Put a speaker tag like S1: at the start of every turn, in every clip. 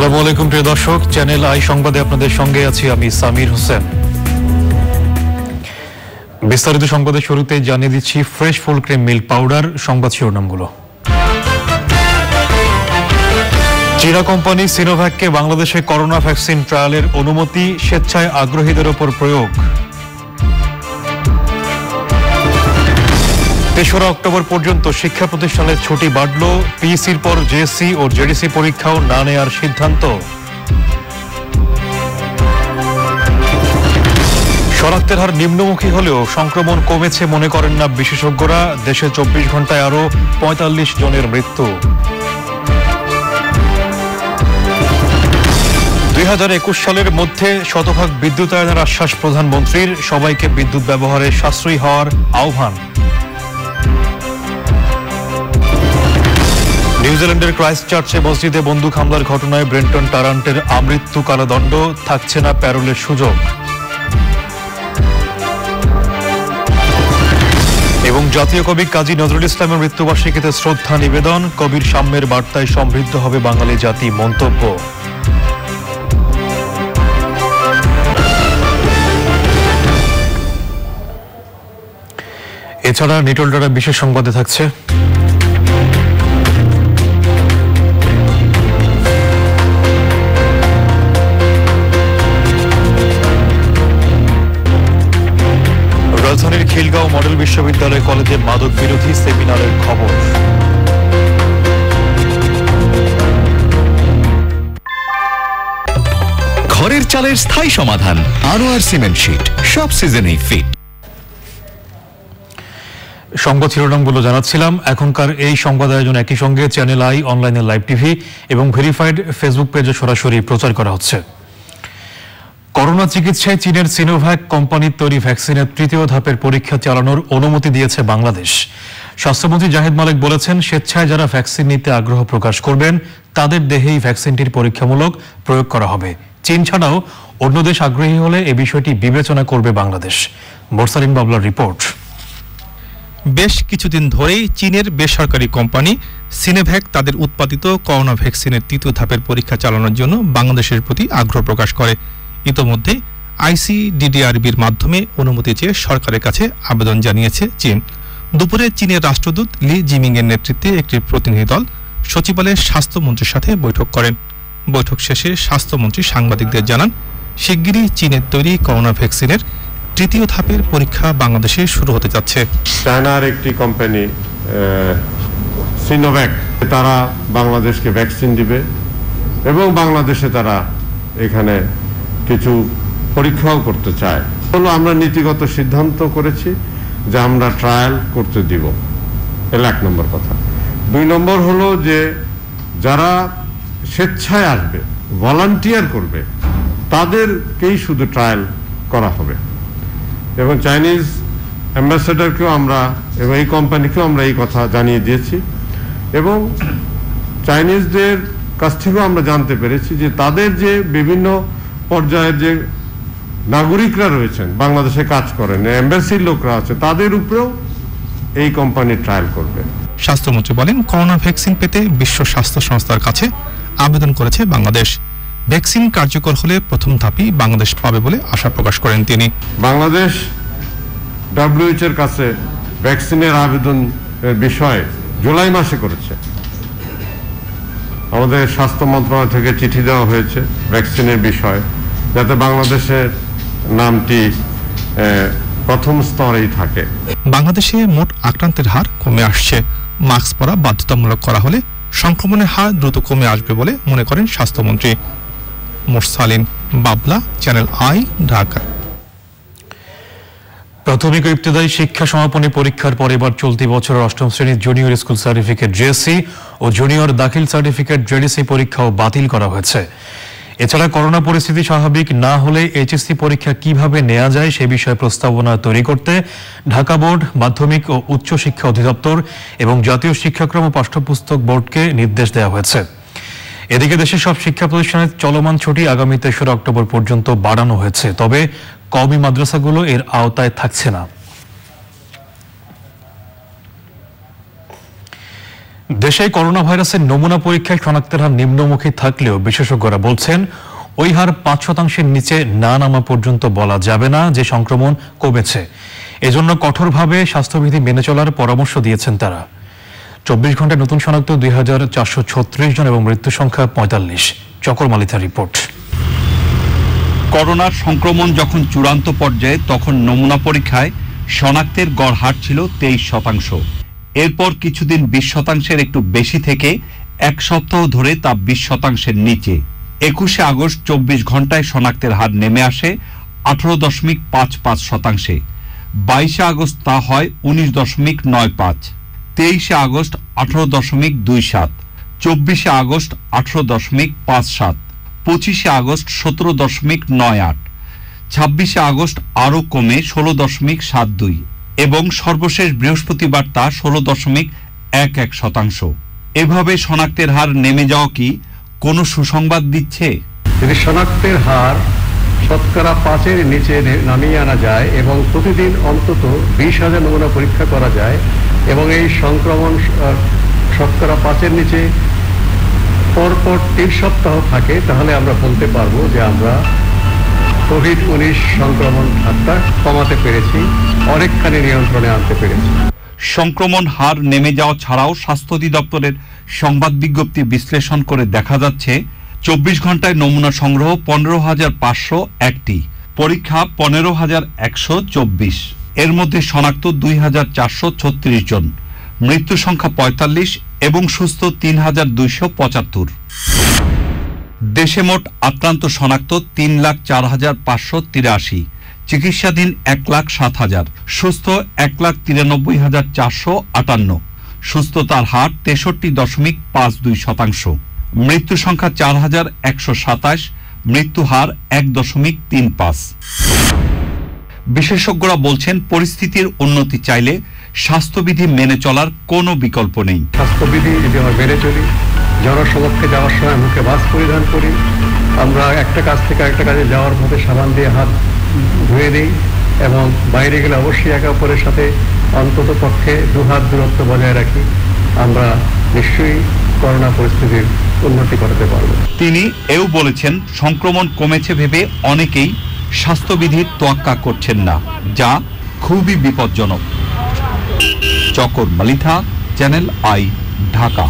S1: আসসালামু আলাইকুম প্রিয় দর্শক, চ্যানেল আই সংবাদে আপনাদের সঙ্গে আছি আমি সামির হোসেন। বিস্তারিত সংবাদের শুরুতে জানিয়ে দিচ্ছি fresh full cream milk powder সংবাদ শিরোনামগুলো। চীনা কোম্পানি সিনোভ্যাককে বাংলাদেশে করোনা ভ্যাকসিন ট্রায়ালের অনুমতি, স্বেচ্ছায় আগ্রহীদের ওপর প্রয়োগ। ৩রা অক্টোবর পর্যন্ত শিক্ষা প্রতিষ্ঠানের ছুটি বাড়ল, পিইসির পর জেএসসি ও জেডিসি পরীক্ষাও না নেয়ার সিদ্ধান্ত। শনাক্তের হার নিম্নমুখী হলেও সংক্রমণ কমেছে মনে করেন না বিশেষজ্ঞরা, দেশে ২৪ ঘন্টায় আরও ৪৫ জনের মৃত্যু। ২০২১ সালের মধ্যে শতভাগ বিদ্যুতায়নের আশ্বাস প্রধানমন্ত্রীর, সবাইকে বিদ্যুৎ ব্যবহারে সাশ্রয়ী হওয়ার আহ্বান। নিউজিল্যান্ডের ক্রাইস্টচার্চে মসজিদে বন্দুক হামলার ঘটনায় ব্রেন্টন টারান্টের আমৃত্যু কারাদণ্ড, থাকছে না প্যারোলের সুযোগ। এবং জাতীয় কবি কাজী নজরুল ইসলামের মৃত্যুবার্ষিকীতে শ্রদ্ধা নিবেদন, কবির সাম্যের বার্তায় সমৃদ্ধ হবে বাঙালি জাতি মন্তব্য। এছাড়া নিটল ডাটা বিশেষ সংবাদে থাকছে রাজধানীর খিলগাঁও মডেল বিশ্ববিদ্যালয় কলেজে মাদক বিরোধী সেমিনারের খবর।
S2: ঘরের চালের স্থায়ী সমাধান আনোয়ার সিমেন্ট শীট, সব সিজনেই ফিট।
S1: সংবাদ শিরোনামগুলো জানাচ্ছিলাম। এখনকার এই সংবাদ আয়োজন একই সঙ্গে চ্যানেল আই, অনলাইনে লাইভ টিভি এবং ভেরিফাইড ফেসবুক পেজে সরাসরি প্রচার করা হচ্ছে। করোনা চিকিৎসায় চীনের সিনোভ্যাক কোম্পানির তৈরি ভ্যাকসিনের ৩য় ধাপের পরীক্ষা চালানোর অনুমতি দিয়েছে বাংলাদেশ। স্বাস্থ্যমন্ত্রী জাহিদ মালেক বলেছেন, স্বেচ্ছায় যারা ভ্যাকসিন নিতে আগ্রহ প্রকাশ করবেন তাদের দেহেই ভ্যাকসিনটির পরীক্ষামূলক প্রয়োগ করা হবে। চীন ছাড়াও অন্য দেশ আগ্রহী হলে এ বিষয়টি বিবেচনা করবে বাংলাদেশ। মোরসালিন বাবলার রিপোর্ট।
S3: বেশ কিছুদিন ধরেই চীনের বেসরকারি কোম্পানি সিনোভ্যাক তাদের উৎপাদিত করোনা ভ্যাকসিনের ৩য় ধাপের পরীক্ষা চালানোর জন্য বাংলাদেশের প্রতি আগ্রহ প্রকাশ করে। ইতোমধ্যে আইসিডিডিআরবির মাধ্যমে অনুমতি চেয়ে সরকারের কাছে আবেদন জানিয়েছে চীন। দুপুরে চীনের রাষ্ট্রদূত লি জিমিং এর নেতৃত্বে একটি প্রতিনিধি দল সচিবালয়ের স্বাস্থ্যমন্ত্রীর সাথে বৈঠক করেন। বৈঠক শেষে স্বাস্থ্যমন্ত্রী সাংবাদিকদের জানান, শিগগিরই চীনের তৈরি করোনা ভ্যাকসিনের ৩য় ধাপের পরীক্ষা বাংলাদেশে শুরু হতে যাচ্ছে।
S4: চায়নার একটি কোম্পানি সিনোভ্যাক, তারা বাংলাদেশকে ভ্যাকসিন দিবে এবং বাংলাদেশে তারা এখানে কিছু পরীক্ষাও করতে চায়। আমরা নীতিগত সিদ্ধান্ত করেছি যে আমরা ট্রায়াল করতে দিব, এর ১ নম্বর কথা। ২ নম্বর হলো যে যারা স্বেচ্ছায় আসবে, ভলান্টিয়ার করবে, তাদেরকেই শুধু ট্রায়াল করা হবে। এবং চাইনিজ অ্যাম্বাসেডরকেও আমরা এবং এই কোম্পানিকেও আমরা এই কথা জানিয়ে দিয়েছি এবং চাইনিজদের কাছ থেকেও আমরা জানতে পেরেছি যে তাদের যে বিভিন্ন পর্যায়ের যে নাগরিকরা রয়েছেন, বাংলাদেশে কাজ করেন, এম্বাসির লোকরা আছে, তাদের উপরেও এই কোম্পানি ট্রায়াল করবে।
S3: স্বাস্থ্যমন্ত্রী বলেন, করোনা ভ্যাকসিন পেতে বিশ্ব স্বাস্থ্য সংস্থার কাছে আবেদন করেছে বাংলাদেশ। ভ্যাকসিন কার্যকর হলে প্রথম ধাপই বাংলাদেশ পাবে বলে আশা প্রকাশ করেন তিনি।
S4: বাংলাদেশ WHO এর কাছে ভ্যাকসিনের আবেদনের বিষয়ে জুলাই মাসে করেছে। আমাদের স্বাস্থ্য মন্ত্রণালয় থেকে চিঠি দেওয়া হয়েছে ভ্যাকসিনের বিষয়ে, যাতে বাংলাদেশের নামটি প্রথম স্তরেই থাকে।
S3: বাংলাদেশে মোট আক্রান্তের হার কমে আসছে। মাস্ক পরা বাধ্যতামূলক করা হলে সংক্রমণের হার দ্রুত কমে আসবে বলে মনে করেন স্বাস্থ্যমন্ত্রী। মোরসালিন বাবলা, চ্যানেল আই, ঢাকা।
S1: প্রাথমিক ও ইবতেদায়ী শিক্ষা সমাপনী পরীক্ষার পর এবার চলতি বছরের ৮ম শ্রেণীর জুনিয়র স্কুল সার্টিফিকেট জেএসসি ও জুনিয়র দাখিল সার্টিফিকেট জেডিসি পরীক্ষাও বাতিল করা হয়েছে। এছাড়া করোনা পরিস্থিতি স্বাভাবিক না হলে এইচএসসি পরীক্ষা কিভাবে নেওয়া যায় সে বিষয়ে প্রস্তাবনা তৈরি করতে ঢাকা বোর্ড, মাধ্যমিক ও উচ্চ শিক্ষা অধিদপ্তর এবং জাতীয় শিক্ষাক্রম ও পাঠ্যপুস্তক বোর্ডকে নির্দেশ দেওয়া হয়েছে। এদিকে দেশের সব শিক্ষা প্রতিষ্ঠানের চলমান ছুটি আগামী ৩রা অক্টোবর পর্যন্ত বাড়ানো হয়েছে, তবে কওমি মাদ্রাসাগুলো এর আওতায় থাকছে না। দেশে করোনা ভাইরাসের নমুনা পরীক্ষায় শনাক্তের হার নিম্নমুখী থাকলেও বিশেষজ্ঞরা বলছেন ওই হার 5%-এর নিচে না নামা পর্যন্ত বলা যাবে না যে সংক্রমণ কমেছে। এজন্য কঠোরভাবে স্বাস্থ্যবিধি মেনে চলার পরামর্শ দিয়েছেন তারা। 24 ঘন্টায় নতুন শনাক্ত 2436 জন এবং মৃত্যু সংখ্যা 45। চকর মালিথার রিপোর্ট।
S5: করোনার সংক্রমণ যখন চূড়ান্ত পর্যায়ে তখন নমুনা পরীক্ষায় শনাক্তের গড় হার ছিল 23%। এরপর কিছুদিন 20%-এর একটু বেশি থেকে এক সপ্তাহ ধরে তা 20%-এর নিচে। 21শে আগস্ট 24 ঘন্টায় শনাক্তের হার নেমে আসে 18.55%। 22শে আগস্ট তা হয় 19.95। 23শে আগস্ট 18.27। 24শে আগস্ট 18.57। 25শে আগস্ট 17.98। 26শে আগস্ট আরও কমে 16.72 এবং সর্বশেষ বৃহস্পতিবার তা 16.11%। এভাবে শনাক্তের হার নেমে যাওয়া কি কোনো সুসংবাদ দিচ্ছে?
S6: যদি শনাক্তের হার শতকরা 5-এর নিচে নামিয়ে আনা যায় এবং প্রতিদিন অন্তত 20,000 নমুনা পরীক্ষা করা যায় এবং এই সংক্রমণ শতকরা 5-এর নিচে পরপর 3 সপ্তাহ থাকে, তাহলে আমরা বলতে পারবো যে আমরা কোভিড-19 সংক্রমণ হারটা কমাতে পেরেছি, অনেকখানি নিয়ন্ত্রণে আনতে পেরেছি।
S5: সংক্রমণ হার নেমে যাওয়া ছাড়াও স্বাস্থ্য অধিদপ্তরের সংবাদ বিজ্ঞপ্তি বিশ্লেষণ করে দেখা যাচ্ছে 24 ঘন্টায় নমুনা সংগ্রহ 15,501টি, পরীক্ষা 15,124। এর মধ্যে শনাক্ত 2,436 জন, মৃত্যু সংখ্যা 45 এবং সুস্থ 3,275। দেশে মোট আক্রান্ত শনাক্ত 3,04,583, চিকিৎসাধীন 1,07,000, সুস্থ 1,93,458, সুস্থতার হার 63.52%, মৃত্যু সংখ্যা 4,127, মৃত্যু হার 1.35। বিশেষজ্ঞরা বলছেন পরিস্থিতির উন্নতি চাইলে স্বাস্থ্যবিধি মেনে চলার কোনো বিকল্প নেই।
S6: স্বাস্থ্যবিধি যদি আমরা মেনে চলি, জনসমক্ষে যাওয়ার সময় মুখে মাস্ক পরিধান করি, আমরা একটা কাজ থেকে আরেকটা কাজে যাওয়ার পথে সাবান দিয়ে হাত ধুয়ে দিই এবং বাইরে গেলে অবশ্যই একে অপরের সাথে অন্তত পক্ষে 2 হাত দূরত্ব বজায় রাখি, আমরা নিশ্চয়ই করোনা পরিস্থিতির উন্নতি করতে পারব।
S5: তিনি এও বলেছেন সংক্রমণ কমেছে ভেবে অনেকেই স্বাস্থ্যবিধির তোয়াক্কা করছেন না, যা খুবই বিপজ্জনক। চকর মালিথা, চ্যানেল আই, ঢাকা।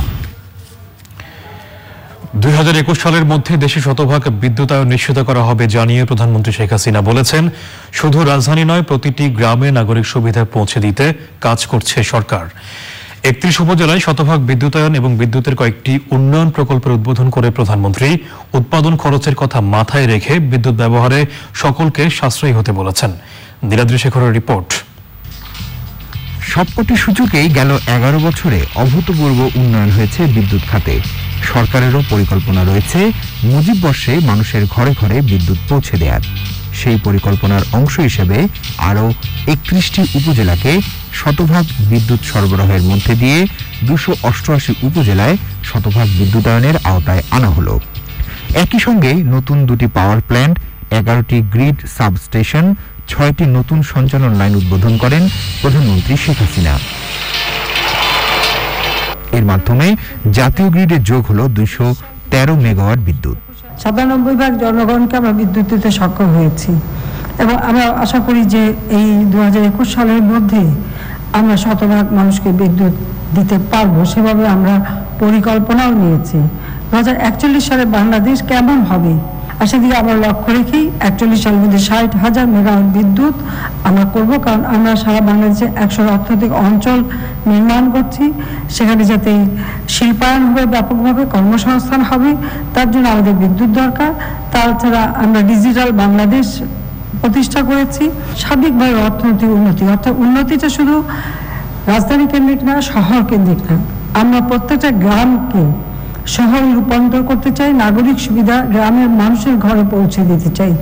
S1: 2021 সালের মধ্যে দেশে শতভাগ বিদ্যুতায়ন নিশ্চিত করা হবে জানিয়ে প্রধানমন্ত্রী শেখ হাসিনা বলেছেন, শুধু রাজধানী নয়, প্রতিটি গ্রামে নাগরিক সুবিধা পৌঁছে দিতে কাজ করছে সরকার। 31 উপজেলায় শতভাগ বিদ্যুতায়ন এবং বিদ্যুতের কয়েকটি উন্নয়ন প্রকল্পের উদ্বোধন করে প্রধানমন্ত্রী উৎপাদন খরচের কথা মাথায় রেখে বিদ্যুৎ ব্যবহারে সকলকে সাশ্রয়ী হতে বলেছেন। নীলাদ্রি শেখরের রিপোর্ট।
S7: সবকটি সূচকেই গেল 11 বছরে অভূতপূর্ব উন্নয়ন হয়েছে বিদ্যুৎ খাতে। সরকারেরও পরিকল্পনা রয়েছে মুজিব বর্ষে মানুষের ঘরে ঘরে বিদ্যুৎ পৌঁছে দেওয়ার। সেই পরিকল্পনার অংশ হিসেবে আরও 31টি উপজেলাকে শতভাগ বিদ্যুৎ সরবরাহের মধ্যে দিয়ে 288 উপজেলায় শতভাগ বিদ্যুতায়নের আওতায় আনা হলো। একই সঙ্গে নতুন 2টি পাওয়ার প্ল্যান্ট, 11টি গ্রিড সাবস্টেশন, 6টি নতুন সঞ্চালন লাইন উদ্বোধন করেন প্রধানমন্ত্রী শেখ হাসিনা। এর মাধ্যমে জাতীয় গ্রিডে যোগ হলো 213 মেগাওয়াট বিদ্যুৎ।
S8: 97% জনগণকে আমরা বিদ্যুৎ দিতে সক্ষম হয়েছি এবং আমরা আশা করি যে এই 2021 সালের মধ্যে আমরা শতভাগ মানুষকে বিদ্যুৎ দিতে পারবো, সেভাবে আমরা পরিকল্পনাও নিয়েছি। 2041 সালে বাংলাদেশ কেমন হবে আর সেদিকে আমরা লক্ষ্য রেখেই 41 সালের মধ্যে 60,000 মেগাওয়াট বিদ্যুৎ আমরা করবো, কারণ আমরা সারা বাংলাদেশে 100 অর্থনৈতিক অঞ্চল নির্মাণ করছি, সেখানে যাতে শিল্পায়ন হবে, ব্যাপকভাবে কর্মসংস্থান হবে, তার জন্য আমাদের বিদ্যুৎ দরকার। তাছাড়া আমরা ডিজিটাল বাংলাদেশ প্রতিষ্ঠা করেছি। সার্বিকভাবে অর্থনৈতিক উন্নতি, অর্থাৎ উন্নতিটা শুধু রাজধানী কেন্দ্রিক না, শহর কেন্দ্রিক না, আমরা প্রত্যেকটা গ্রামকে শহরে রূপান্তর করতে চাই, নাগরিক সুবিধা গ্রামের মানুষের ঘরে পৌঁছে দিতে চাই।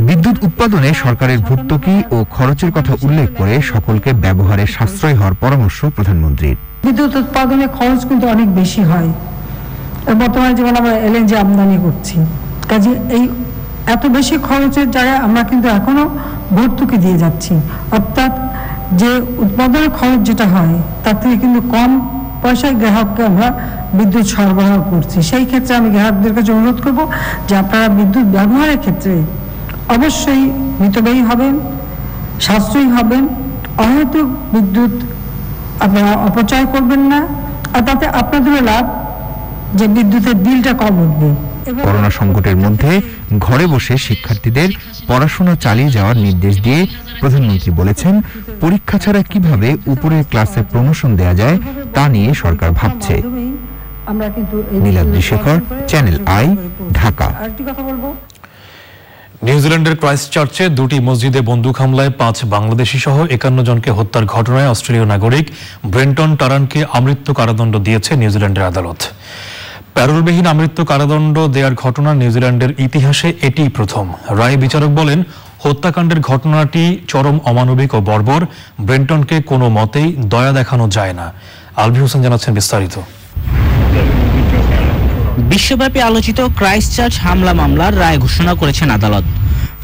S7: বিদ্যুৎ উৎপাদনে সরকারের ভর্তুকি ও খরচের কথা উল্লেখ করে সকলকে ব্যবহারে সাশ্রয় হওয়ার পরামর্শ প্রধানমন্ত্রীর।
S8: বিদ্যুৎ উৎপাদনে খরচ কিন্তু অনেক বেশি হয়, বর্তমানে যেমন আমরা এলএনজি আমদানি করছি, কাজে এই এত বেশি খরচের জায়গায় আমরা কিন্তু এখনো ভর্তুকি দিয়ে যাচ্ছি, অর্থাৎ যে উৎপাদনের খরচ যেটা হয় তার থেকে কিন্তু কম পয়সায় গ্রাহককে আমরা বিদ্যুৎ সরবরাহ করছি। সেই ক্ষেত্রে আমি গ্রাহকদের কাছে অনুরোধ করব যে আপনারা বিদ্যুৎ ব্যবহারের ক্ষেত্রে অবশ্যই মিতব্যয়ী হবেন, সাশ্রয়ী হবেন, অহেতুক বিদ্যুৎ আপনারা অপচয় করবেন না, আর তাতে আপনাদেরও লাভ যে বিদ্যুতের বিলটা কম উঠবে।
S7: করোনা সংকটের মধ্যে ঘরে বসে শিক্ষার্থীদের পড়াশোনা চালিয়ে যাওয়ার নির্দেশ দিয়ে প্রধানমন্ত্রী বলেছেন, পরীক্ষা ছাড়া কিভাবে উপরের ক্লাসে প্রমোশন দেয়া যায় তা নিয়ে সরকার ভাবছে। Niladri Shekhar, channel I, Dhaka.
S1: নিউজিল্যান্ডের ক্রাইস্টচার্চে 2টি মসজিদে বন্দুক হামলায় 5 বাংলাদেশি সহ 51 জনকে হত্যার ঘটনায় অস্ট্রেলীয় নাগরিক ব্রেন্টন টারানকে আমৃত্যু কারাদণ্ড দিয়েছে নিউজিল্যান্ডের আদালত। প্যারোলবিহীন আমৃত্যু কারাদণ্ড দেওয়ার ঘটনা নিউজিল্যান্ডের ইতিহাসে এটিই প্রথম। রায় বিচারক বলেন, হত্যাকাণ্ডের ঘটনাটি চরম অমানবিক ও বর্বর। ব্রেন্টনকে কোনো মতেই দয়া দেখানো যায় না। আলভি হোসেন জানাচ্ছেন বিস্তারিত।
S9: বিশ্বব্যাপী আলোচিত ক্রাইস্টচার্চ হামলা মামলার রায় ঘোষণা করেছেন আদালত।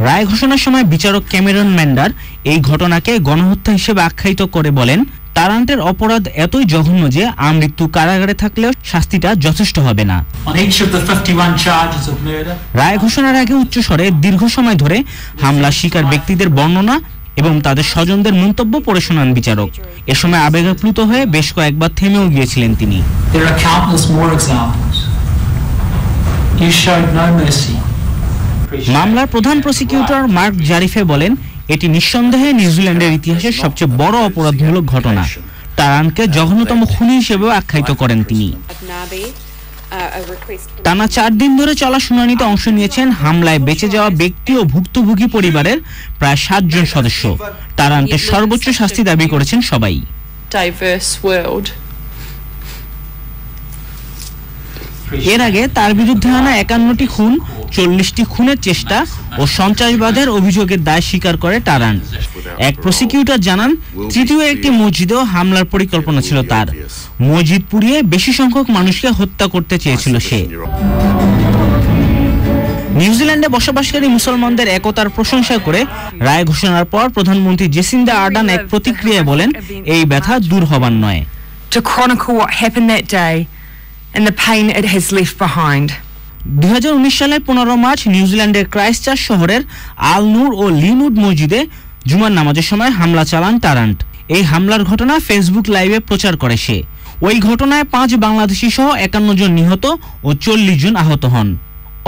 S9: রায় ঘোষণার সময় বিচারক ক্যামেরন ম্যান্ডার এই ঘটনাকে গণহত্যা হিসেবে আখ্যায়িত করে বলেন, টারান্টের অপরাধ এতই জঘন্য যে আমৃত্যু কারাগারে থাকলেও শাস্তিটা যথেষ্ট হবে না। রায় ঘোষণার আগে উচ্চস্বরে দীর্ঘ সময় ধরে হামলা শিকার ব্যক্তিদের বর্ণনা এবং তাদের স্বজনদের মন্তব্য পড়ে শোনান বিচারক। এ সময় আবেগাপ্লুত হয়ে বেশ কয়েকবার থেমেও গিয়েছিলেন তিনি। মামলার প্রধান প্রসিকিউটর মার্ক জারিফে বলেন, এটি নিঃসন্দেহে নিউজিল্যান্ডের ইতিহাসের সবচেয়ে বড় অপরাধমূলক ঘটনা। টারানকে জঘন্যতম খুনি হিসেবেও আখ্যায়িত করেন তিনি। টানা 4 দিন ধরে চলা শুনানিতে অংশ নিয়েছেন হামলায় বেঁচে যাওয়া ব্যক্তি ও ভুক্তভোগী পরিবারের প্রায় 7 জন সদস্য। টারানকে সর্বোচ্চ শাস্তি দাবি করেছেন সবাই। এর আগে তার বিরুদ্ধে আনা 51টি খুন, 40টি খুনের চেষ্টা ও সন্ত্রাসবাদের অভিযোগের দায় স্বীকার করে টারান। এক প্রসিকিউটর জানান, তৃতীয় একটি মসজিদেও হামলার পরিকল্পনা ছিল তার। মসজিদ পুড়িয়ে বেশি সংখ্যক মানুষকে হত্যা করতে চেয়েছিল সে। নিউজিল্যান্ডে বসবাসকারী মুসলমানদের একতার প্রশংসা করে রায় ঘোষণার পর প্রধানমন্ত্রী জেসিন্ডা আর্ডান এক প্রতিক্রিয়ায় বলেন, এই ব্যথা দূর হবার নয়।
S10: To chronicle what happened that day and the pain it has left behind.
S9: 2019 সালের 15 মার্চ নিউজিল্যান্ডের ক্রাইস্টচার্চ শহরের আল নূর ও লিনউড মসজিদে জুমার নামাজের সময় হামলা চালান টারান্ট। এই হামলার ঘটনা ফেসবুক লাইভে প্রচার করে সে। ওই ঘটনায় 5 বাংলাদেশি সহ 51 জন নিহত ও 40 জন আহত হন।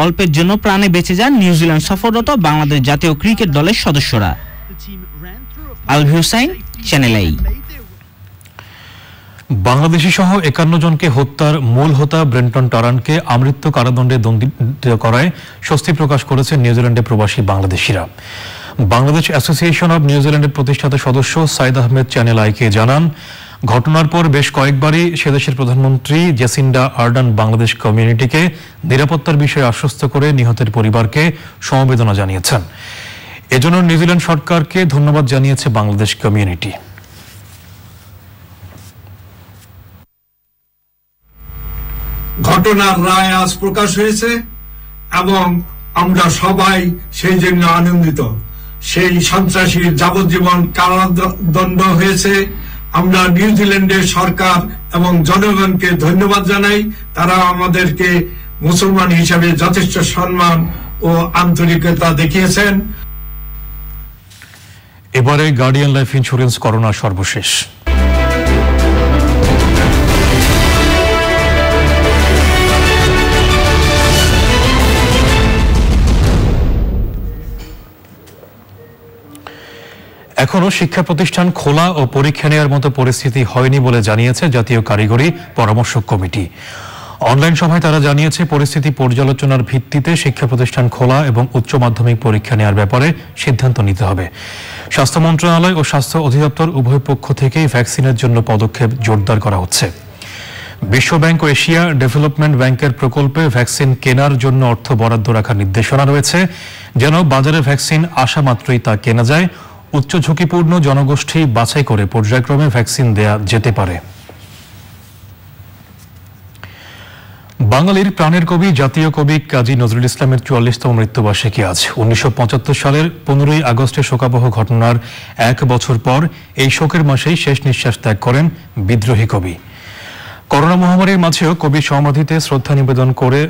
S9: অল্পের জন্য প্রাণে বেঁচে যান নিউজিল্যান্ড সফররত বাংলাদেশ জাতীয় ক্রিকেট দলের সদস্যরা। Alvi Hossain, channel I.
S1: বাংলাদেশি সহ 51 জনকে হত্যার মূল হোতা ব্রেন্টন টারানকে আমৃত্যু কারাদণ্ডে দণ্ডিত করায় স্বস্তি প্রকাশ করেছে নিউজিল্যান্ডে প্রবাসী বাংলাদেশিরা। বাংলাদেশ অ্যাসোসিয়েশন অব নিউজিল্যান্ডের প্রতিষ্ঠাতা সদস্য সাইদ আহমেদ চ্যানেল আইকে জানান, ঘটনার পর বেশ কয়েকবারই সেদেশের প্রধানমন্ত্রী জেসিন্ডা আর্ডান বাংলাদেশ কমিউনিটিকে নিরাপত্তার বিষয়ে আশ্বস্ত করে নিহতের পরিবারকে সমবেদনা জানিয়েছেন। এজন্য নিউজিল্যান্ড সরকারকে ধন্যবাদ জানিয়েছে বাংলাদেশ কমিউনিটি।
S11: ঘটনার রায় আজ প্রকাশ হয়েছে এবং আমরা সবাই সেই জন্য আনন্দিত। সেই সন্ত্রাসীর যাবজ্জীবন কারাদণ্ড হয়েছে। আমরা নিউজিল্যান্ডের সরকার এবং জনগণকে ধন্যবাদ জানাই। তারা আমাদেরকে মুসলমান হিসেবে যথেষ্ট সম্মান ও আন্তরিকতা দেখিয়েছেন।
S1: এবারে গার্ডিয়ান লাইফ ইন্স্যুরেন্স করোনা সর্বশেষ। এখনো শিক্ষা প্রতিষ্ঠান খোলা ও পরীক্ষা নেওয়ার মতো পরিস্থিতি হয়নি বলে জানিয়েছে জাতীয় কারিগরি পরামর্শ কমিটি। অনলাইন সভায় তারা জানিয়েছে, পরিস্থিতি পর্যালোচনার ভিত্তিতে শিক্ষা প্রতিষ্ঠান খোলা এবং উচ্চ মাধ্যমিক পরীক্ষা নেওয়ার ব্যাপারে সিদ্ধান্ত নিতে হবে। স্বাস্থ্য মন্ত্রণালয় ও স্বাস্থ্য অধিদপ্তর উভয় পক্ষ থেকেই ভ্যাকসিনের জন্য পদক্ষেপ জোরদার করা হচ্ছে। বিশ্ব ব্যাংক ও এশিয়া ডেভেলপমেন্ট ব্যাংকের প্রকল্পে ভ্যাকসিন কেনার জন্য অর্থ বরাদ্দ রাখার নির্দেশনা রয়েছে, যেন বাজারে ভ্যাকসিন আসা মাত্রই তা কেনা যায়। উচ্চ ঝুঁকিপূর্ণ জনগোষ্ঠী বাছাই করে পর্যায়ক্রমে ভ্যাকসিন দেয়া যেতে পারে। বাঙালির প্রাণের কবি জাতীয় কবি কাজী নজরুল ইসলামের 44তম মৃত্যুবার্ষিকী আজ। 1975 সালের 15ই আগস্টের শোকাবহ ঘটনার 1 বছর পর এই শোকের মাসেই শেষ নিঃশ্বাস ত্যাগ করেন বিদ্রোহী কবি। করোনা মহামারীর মাঝেও কবি সমাধিতে শ্রদ্ধা নিবেদন করে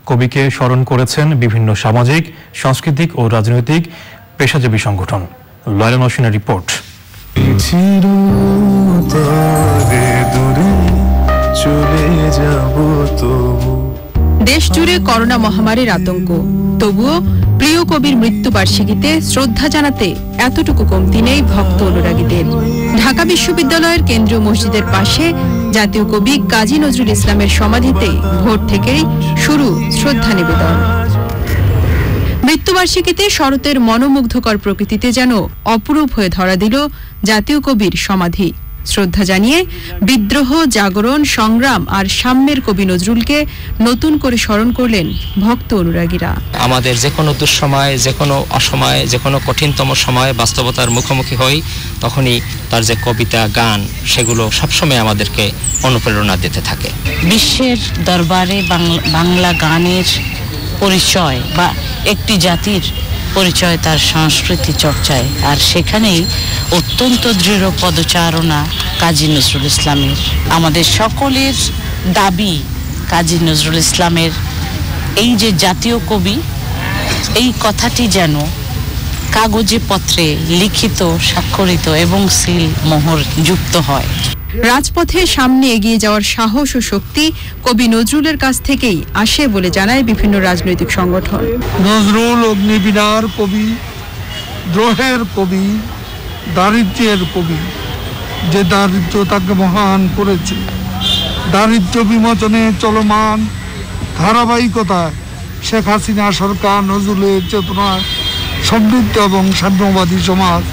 S1: কবিকে স্মরণ করেছেন বিভিন্ন সামাজিক, সাংস্কৃতিক ও রাজনৈতিক পেশাজীবী সংগঠন। লয়লা নওশিনের রিপোর্ট।
S12: দেশ জুড়ে করোনা মহামারীর আতঙ্ক, তবুও প্রিয় কবির মৃত্যুবার্ষিকীতে শ্রদ্ধা জানাতে এতটুকু কমতি নেই ভক্ত অনুরাগীদের। ঢাকা বিশ্ববিদ্যালয়ের কেন্দ্রীয় মসজিদের পাশে জাতীয় কবি কাজী নজরুল ইসলামের সমাধিতে ভোর থেকেই শুরু শ্রদ্ধা নিবেদন। মৃত্যুবার্ষিকীতে শরতের মনোমুগ্ধকর প্রকৃতিতে যেন অপরূপ হয়ে ধরা দিল জাতীয় কবির সমাধি। শ্রদ্ধা জানিয়ে বিদ্রোহ, জাগরণ, সংগ্রাম আর সাম্যের কবি নজরুলকে নতুন করে স্মরণ করলেন ভক্ত অনুরাগীরা।
S13: আমাদের যে কোনো দুঃসময়, যে কোনো অসময়, যে কোনো কঠিনতম সময় বাস্তবতার মুখোমুখি হই, তখনই তার যে কবিতা, গান, সেগুলো সবসময় আমাদেরকে অনুপ্রেরণা দিতে থাকে।
S14: বিশ্বের দরবারে বাংলা গানের পরিচয় বা একটি জাতির পরিচয় তার সংস্কৃতি চর্চায়, আর সেখানেই অত্যন্ত দৃঢ় পদচারণা কাজী নজরুল ইসলামের। আমাদের সকলের দাবি কাজী নজরুল ইসলামের এই যে জাতীয় কবি, এই কথাটি যেন কাগজে পত্রে লিখিত, স্বাক্ষরিত এবং সিল মোহর যুক্ত হয়।
S12: রাজপথে সামনে এগিয়ে যাওয়ার সাহস ও শক্তি কবি নজরুলের কাছ থেকেই আসে বলে জানায় বিভিন্ন রাজনৈতিক সংগঠন।
S11: নজরুল অগ্নিবীণার কবি, দ্রোহের কবি, দারিদ্র্যের কবি, যে দারিদ্র্য তাকে মহান করেছে। দারিদ্র্য বিমোচনে চলমান ধারাবাহিকতায় শেখ হাসিনা সরকার নজরুলের চেতনায় সমৃদ্ধ এবং সাম্যবাদী সমাজ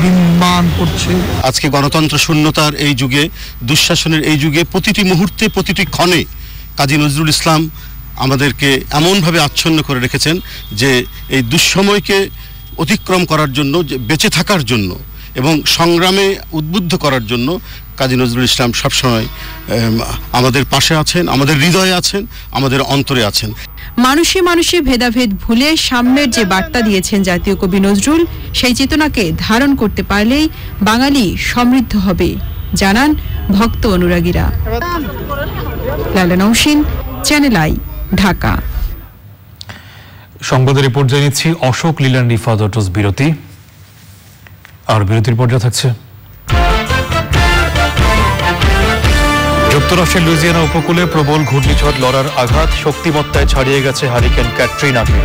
S11: বিনির্মাণ করছে।
S15: আজকে গণতন্ত্র শূন্যতার এই যুগে, দুঃশাসনের এই যুগে প্রতিটি মুহূর্তে, প্রতিটি ক্ষণে কাজী নজরুল ইসলাম আমাদেরকে এমনভাবে আচ্ছন্ন করে রেখেছেন যে এই দুঃসময়কে অতিক্রম করার জন্য, বেঁচে থাকার জন্য এবং সংগ্রামে উদ্বুদ্ধ করার জন্য কাজী নজরুল ইসলাম সবসময় আমাদের পাশে আছেন, আমাদের হৃদয়ে আছেন, আমাদের অন্তরে আছেন।
S12: মানুষে মানুষে ভেদাভেদ ভুলে সাম্যের যে বার্তা দিয়েছেন জাতীয় কবি নজরুল, সেই চেতনাকে ধারণ করতে পারলেই বাঙালি সমৃদ্ধ হবে, জানান ভক্ত অনুরাগীরা। Laila Nowshin, channel I, Dhaka.
S1: সংবাদের রিপোর্ট জানিয়েছি অশোক লীলান রিফাত অটোস বিরতি, আর বিরতির পর্যায়ে থাকছে যুক্তরাষ্ট্রের লুইজিয়ানা উপকূলে প্রবল ঘূর্ণিঝড় লরার আঘাত, শক্তিমত্তায় ছাড়িয়ে গেছে হারিকেন ক্যাটরিনাকে।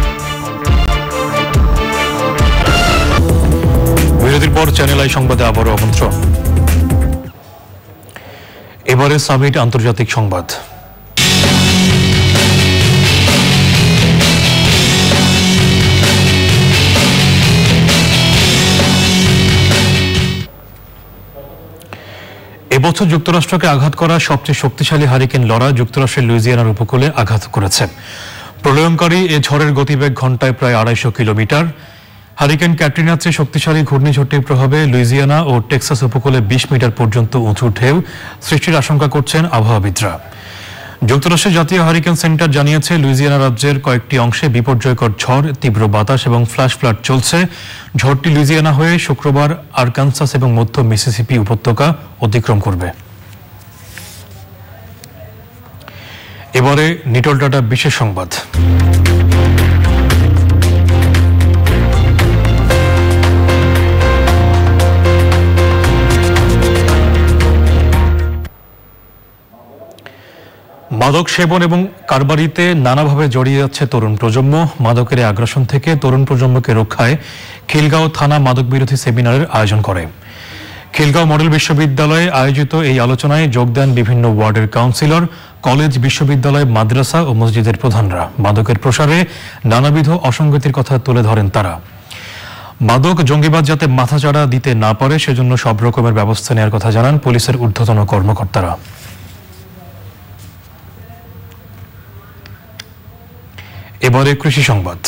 S1: বিরতির পর চ্যানেল আই সংবাদে আবারও আমন্ত্রণ। এবারে সামিট আন্তর্জাতিক সংবাদ। এবছর যুক্তরাষ্ট্রকে আঘাত করা সবচেয়ে শক্তিশালী হারিকেন লরা যুক্তরাষ্ট্রের লুইজিয়ানার উপকূলে আঘাত করেছে। প্রলয়ঙ্কারী এ ঝড়ের গতিবেগ ঘন্টায় প্রায় 250 কিলোমিটার। হারিকেন ক্যাটরিনার চেয়ে শক্তিশালী ঘূর্ণিঝড়টির প্রভাবে লুইজিয়ানা ও টেক্সাস উপকূলে 20 মিটার পর্যন্ত উঁচু ঢেউ সৃষ্টির আশঙ্কা করছেন আবহাওয়াবিদরা। যুক্তরাষ্ট্রের জাতীয় হারিকেন সেন্টার জানিয়েছে, লুইজিয়ানা রাজ্যের কয়েকটি অংশে বিপর্যয়কর ঝড়, তীব্র বাতাস এবং ফ্ল্যাশ ফ্লাড চলছে। ঝড়টি লুইজিয়ানা হয়ে শুক্রবার আরকানসাস এবং মধ্য মিসিসিপি উপত্যকা অতিক্রম করবে। এবারে নিটল ডাটা বিশেষ সংবাদ। মাদক সেবন এবং কারবারিতে নানাভাবে জড়িয়ে যাচ্ছে তরুণ প্রজন্ম। মাদকের আগ্রাসন থেকে তরুণ প্রজন্মকে রক্ষায় খিলগাঁও থানা মাদক বিরোধী সেমিনারের আয়োজন করে। খিলগাঁও মডেল বিশ্ববিদ্যালয়ে আয়োজিত এই আলোচনায় যোগ দেন বিভিন্ন ওয়ার্ডের কাউন্সিলর, কলেজ, বিশ্ববিদ্যালয়, মাদ্রাসা ও মসজিদের প্রধানরা। মাদকের প্রসারে নানাবিধ অসঙ্গতির কথা তুলে ধরেন তারা। মাদক জঙ্গিবাদ যাতে মাথাচাড়া দিতে না পারে সেজন্য সব রকমের ব্যবস্থা নেওয়ার কথা জানান পুলিশের ঊর্ধ্বতন কর্মকর্তারা। এবারে কৃষি সংবাদ।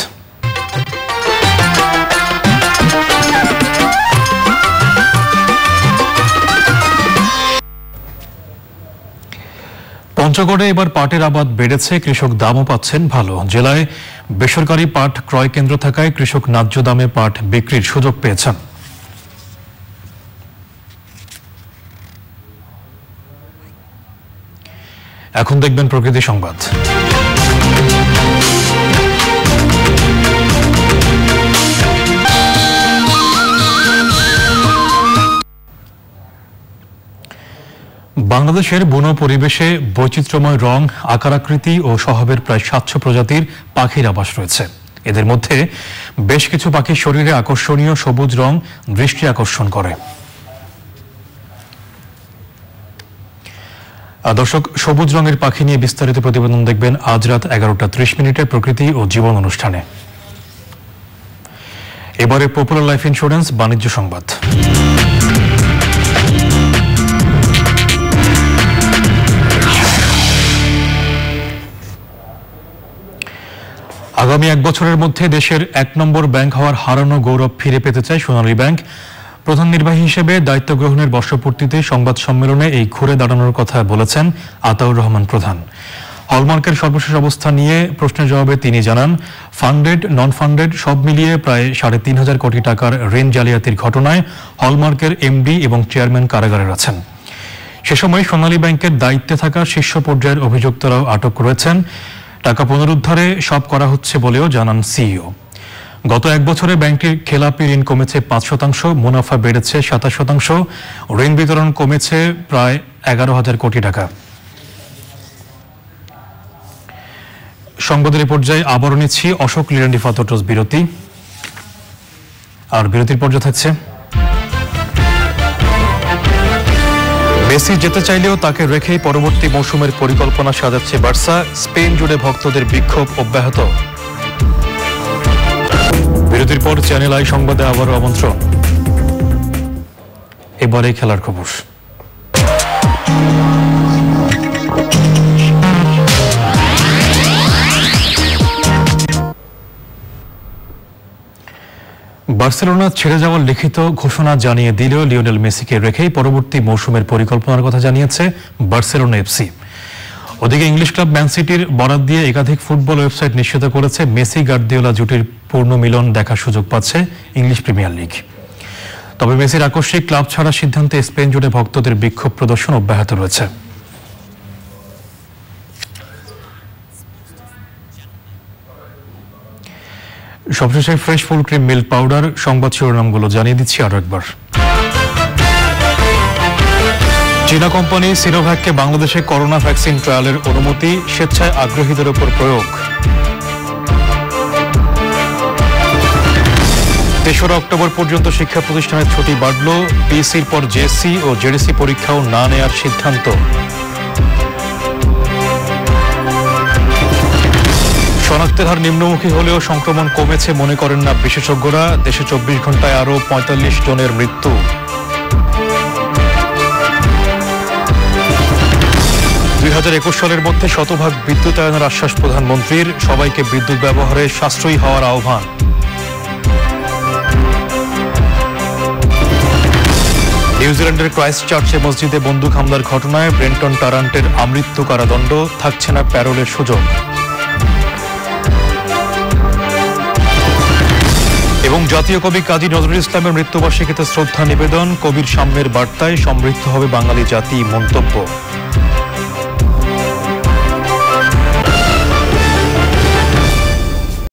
S1: পঞ্চগড়ে এবার পাটের আবাদ বেড়েছে, কৃষক দামও পাচ্ছেন ভালো। জেলায় বেসরকারি পাট ক্রয় কেন্দ্র থাকায় কৃষক ন্যায্য দামে পাট বিক্রির সুযোগ পেয়েছেন। এখন দেখবেন প্রকৃতি সংবাদ। বাংলাদেশের বন পরিবেশে বৈচিত্র্যময় রং, আকারাকৃতি ও স্বভাবের প্রায় ৭০০ প্রজাতির পাখির আবাস রয়েছে। এদের মধ্যে বেশ কিছু পাখির শরীরে আকর্ষণীয় সবুজ রং দৃষ্টি আকর্ষণ করে। দর্শক, সবুজ রঙের পাখি নিয়ে বিস্তারিত প্রতিবেদন দেখবেন আজ রাত 11:30 প্রকৃতি ও জীবন অনুষ্ঠানে। এবারে পপুলার লাইফ ইন্স্যুরেন্স বাণিজ্য সংবাদ। আগামী 1 বছরের মধ্যে দেশের 1 নম্বর ব্যাংক হওয়ার হারানো গৌরব ফিরে পেতে চায় সোনালী ব্যাংক। প্রধান নির্বাহী হিসেবে দায়িত্ব গ্রহণের বর্ষপূর্তিতে সংবাদ সম্মেলনে এই ঘুরে দাঁড়ানোর কথা বলেছেন আতাউর রহমান প্রধান। হলমার্কের সর্বশেষ অবস্থা নিয়ে প্রশ্নের জবাবে তিনি জানান, ফান্ডেড নন ফান্ডেড সব মিলিয়ে প্রায় 3.5 কোটি টাকার ঋণ জালিয়াতির ঘটনায় হলমার্কের এমডি এবং চেয়ারম্যান কারাগারে আছেন। সে সময় সোনালী ব্যাংকের দায়িত্বে থাকা শীর্ষ পর্যায়ের অভিযুক্তরাও আটক রয়েছেন। টাকা পুনরুদ্ধারে সব করা হচ্ছে বলেও জানান সিইও। গত 1 বছরে ব্যাংকটির খেলাপি ঋণ কমেছে 5%, মুনাফা বেড়েছে 27%, ঋণ বিতরণ কমেছে প্রায় 11,000 কোটি টাকা। সংবাদের পর্যায়ে আবারও নিচ্ছি অশোক লিরান্ডি ফাতোট্রস বিরতি, আর বিরতির পর্যায়ে থাকছে মেসি যেতে চাইলেও তাকে রেখেই পরবর্তী মৌসুমের পরিকল্পনা সাজাচ্ছে বার্সা, স্পেন জুড়ে ভক্তদের বিক্ষোভ অব্যাহত। বিরতির পর চ্যানেল আই সংবাদে আবারও আমন্ত্রণ। এবারে খেলার খবর। বার্সেলোনা ছেড়ে যাওয়ার লিখিত ঘোষণা জানিয়ে দিলেও লিওনেল মেসিকে রেখেই পরবর্তী মৌসুমের পরিকল্পনার কথা জানিয়েছে বার্সেলোনা এফসি। ওদিকে ইংলিশ ক্লাব ম্যান সিটির বরাত দিয়ে একাধিক ফুটবল ওয়েবসাইট নিশ্চিত করেছে মেসি গার্দিওলা জুটির পূর্ণ মিলন দেখার সুযোগ পাচ্ছে ইংলিশ প্রিমিয়ার লিগ। তবে মেসির আকস্মিক ক্লাব ছাড়ার সিদ্ধান্তে স্পেন জুড়ে ভক্তদের বিক্ষোভ প্রদর্শন অব্যাহত রয়েছে। সবশেষে fresh full cream milk powder সংবাদ শিরোনামগুলো জানিয়ে দিচ্ছি আরো একবার। চীনা কোম্পানি সিনোভ্যাককে বাংলাদেশে করোনা ভ্যাকসিন ট্রায়ালের অনুমতি, স্বেচ্ছায় আগ্রহীদের উপর প্রয়োগ। 3রা অক্টোবর পর্যন্ত শিক্ষা প্রতিষ্ঠানের ছুটি বাড়ল, পিএসসির পর জেএসসি ও জেডিসি পরীক্ষাও না নেয়ার সিদ্ধান্ত। শনাক্তের হার নিম্নমুখী হলেও সংক্রমণ কমেছে মনে করেন না বিশেষজ্ঞরা, দেশে 24 ঘন্টায় আরও 45 জনের মৃত্যু। সালের মধ্যে 100% বিদ্যুতায়নের আশ্বাস প্রধানমন্ত্রীর, সবাইকে বিদ্যুৎ ব্যবহারে সাশ্রয়ী হওয়ার আহ্বান। নিউজিল্যান্ডের ক্রাইস্ট চার্চে মসজিদে বন্দুক হামলার ঘটনায় ব্রেন্টন টারান্টের আমৃত্যু কারাদণ্ড, থাকছে না প্যারোলের সুযোগ। এবং জাতীয় কবি কাজী নজরুল ইসলামের মৃত্যুবার্ষিকীতে শ্রদ্ধা নিবেদন, কবির সাম্যের বার্তায় সমৃদ্ধ হবে বাঙালি জাতি মন্তব্য।